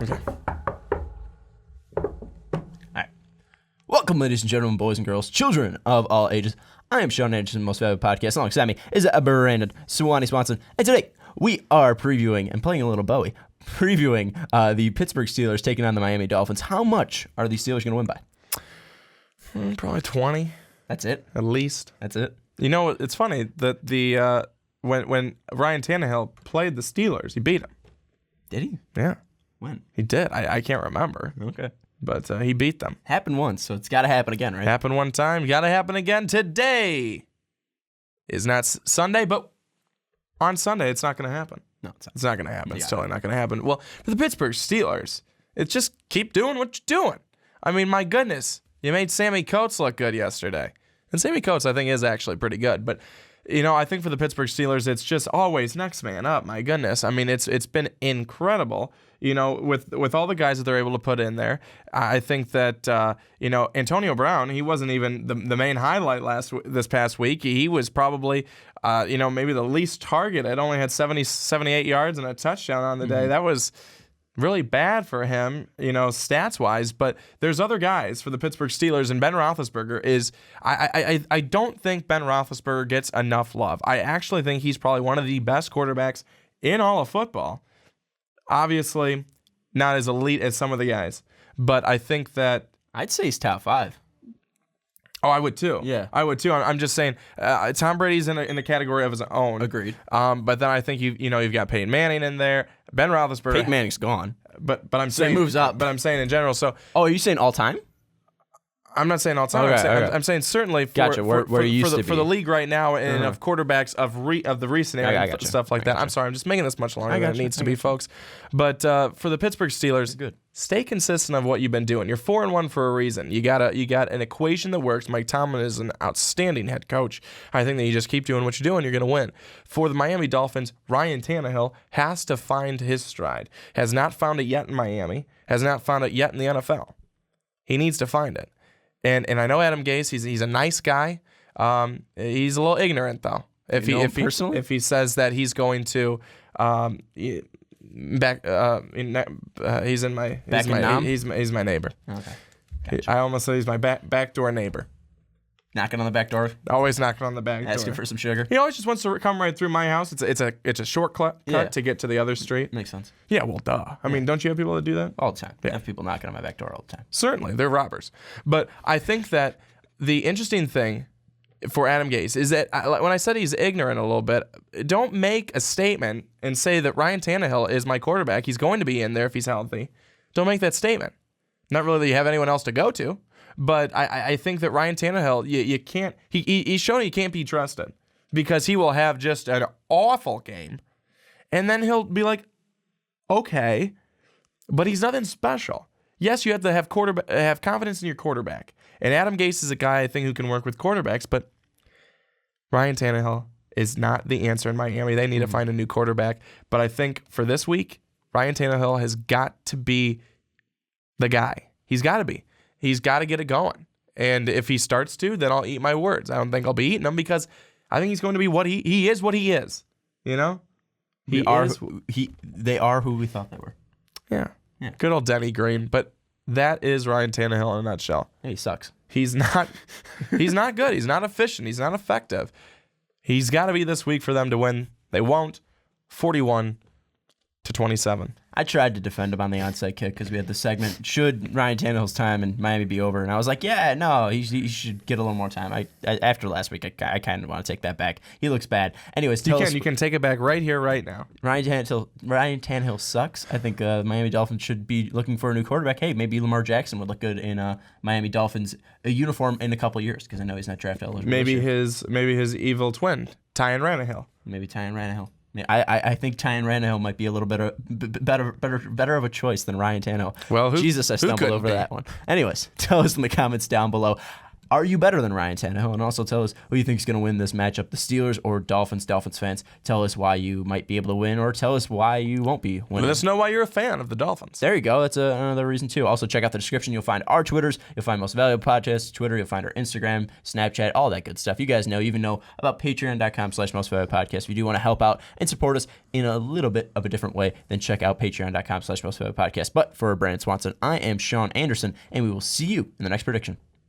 Okay. All right. Welcome, ladies and gentlemen, boys and girls, children of all ages. I am Sean Anderson, most valuable podcast. Alongside me is Brandon Swanson. And today, we are previewing and playing a little Bowie, previewing the Pittsburgh Steelers taking on the Miami Dolphins. How much are the Steelers going to win by? Probably 20. That's it? At least. That's it? You know, it's funny that when Ryan Tannehill played the Steelers, he beat them. Did he? Yeah. When? He did. I can't remember. Okay. But he beat them. Happened once, so it's got to happen again, right? Happened one time. Got to happen again. Today is not Sunday, but on Sunday, it's not going to happen. No, it's not. It's not going to happen. Yeah. It's totally not going to happen. Well, for the Pittsburgh Steelers, it's just keep doing what you're doing. I mean, my goodness, you made Sammy Coates look good yesterday. And Sammy Coates, I think, is actually pretty good. But, you know, I think for the Pittsburgh Steelers, it's just always next man up. My goodness. I mean, it's been incredible, you know, with all the guys that they're able to put in there. I think that, you know, Antonio Brown, he wasn't even the main highlight this past week. He was probably, you know, maybe the least targeted. Only had 78 yards and a touchdown on the day. That was really bad for him, you know, stats-wise, but there's other guys for the Pittsburgh Steelers, and Ben Roethlisberger is, I don't think Ben Roethlisberger gets enough love. I actually think he's probably one of the best quarterbacks in all of football. Obviously, not as elite as some of the guys, but I think that... I'd say he's top 5. Oh, I would too. Yeah. I would too. I'm just saying, Tom Brady's in a category of his own. Agreed. But then I think you've got Peyton Manning in there, Ben Roethlisberger. Peyton Manning's gone. But I'm saying he moves up. But I'm saying in general. So Oh, are you saying all time? I'm not saying all time. Okay, I'm saying certainly for, Gotcha. Where for, you used for, to the, for the league right now and of quarterbacks of the recent era and gotcha. stuff like that. I'm sorry, I'm just making this much longer than it needs to be, folks. But for the Pittsburgh Steelers, good. Stay consistent of what you've been doing. You're 4-1 for a reason. You got an equation that works. Mike Tomlin is an outstanding head coach. I think that you just keep doing what you're doing, you're going to win. For the Miami Dolphins, Ryan Tannehill has to find his stride. Has not found it yet in Miami. Has not found it yet in the NFL. He needs to find it. And I know Adam Gase, he's a nice guy. He's a little ignorant though. If he says that he's going to he's my neighbor. Okay. Gotcha. I almost said he's my backdoor neighbor. Knocking on the back door, Always knocking on the back door. asking for some sugar. He always just wants to come right through my house. It's a shortcut to get to the other street. Makes sense. Yeah, well, duh. I mean, don't you have people that do that? All the time. Yeah. I have people knocking on my back door all the time. Certainly, they're robbers. But I think that the interesting thing for Adam Gase is that when I said he's ignorant a little bit, don't make a statement and say that Ryan Tannehill is my quarterback. He's going to be in there if he's healthy. Don't make that statement. Not really that you have anyone else to go to, but I think that Ryan Tannehill, you can't. He's shown he can't be trusted because he will have just an awful game, and then he'll be like, okay, but he's nothing special. Yes, you have to have confidence in your quarterback. And Adam Gase is a guy, I think, who can work with quarterbacks, but Ryan Tannehill is not the answer in Miami. They need to find a new quarterback. But I think for this week, Ryan Tannehill has got to be the guy. He's got to be. He's got to get it going. And if he starts to, then I'll eat my words. I don't think I'll be eating them because I think he's going to be what he is what he is. You know? They are who we thought they were. Yeah. Good old Denny Green. But that is Ryan Tannehill in a nutshell. Hey, he sucks. He's not good. He's not efficient. He's not effective. He's got to be this week for them to win. They won't. 41-27. I tried to defend him on the onside kick because we had the segment, should Ryan Tannehill's time in Miami be over? And I was like, yeah, no, he should get a little more time. After last week, I kind of want to take that back. He looks bad. Anyways, you can take it back right here, right now. Ryan Tannehill sucks. I think Miami Dolphins should be looking for a new quarterback. Hey, maybe Lamar Jackson would look good in Miami Dolphins uniform in a couple of years because I know he's not draft eligible. Maybe his evil twin, Tyan Ranahill. Maybe Tyan Ranahill. I think Tyan Ranahill might be a little bit better of a choice than Ryan Tannehill. Well, Jesus, I stumbled over that one. Anyways, tell us in the comments down below. are you better than Ryan Tannehill? And also tell us who you think is going to win this matchup, the Steelers or Dolphins. Dolphins fans, tell us why you might be able to win, or tell us why you won't be winning. Let us know why you're a fan of the Dolphins. There you go. That's another reason, too. Also, check out the description. You'll find our Twitters. You'll find Most Valuable Podcasts Twitter. You'll find our Instagram, Snapchat, all that good stuff. You guys know, you even know about patreon.com/Most Valuable Podcast. If you do want to help out and support us in a little bit of a different way, then check out patreon.com/Most Valuable Podcast. But for Brandon Swanson, I am Sean Anderson, and we will see you in the next prediction.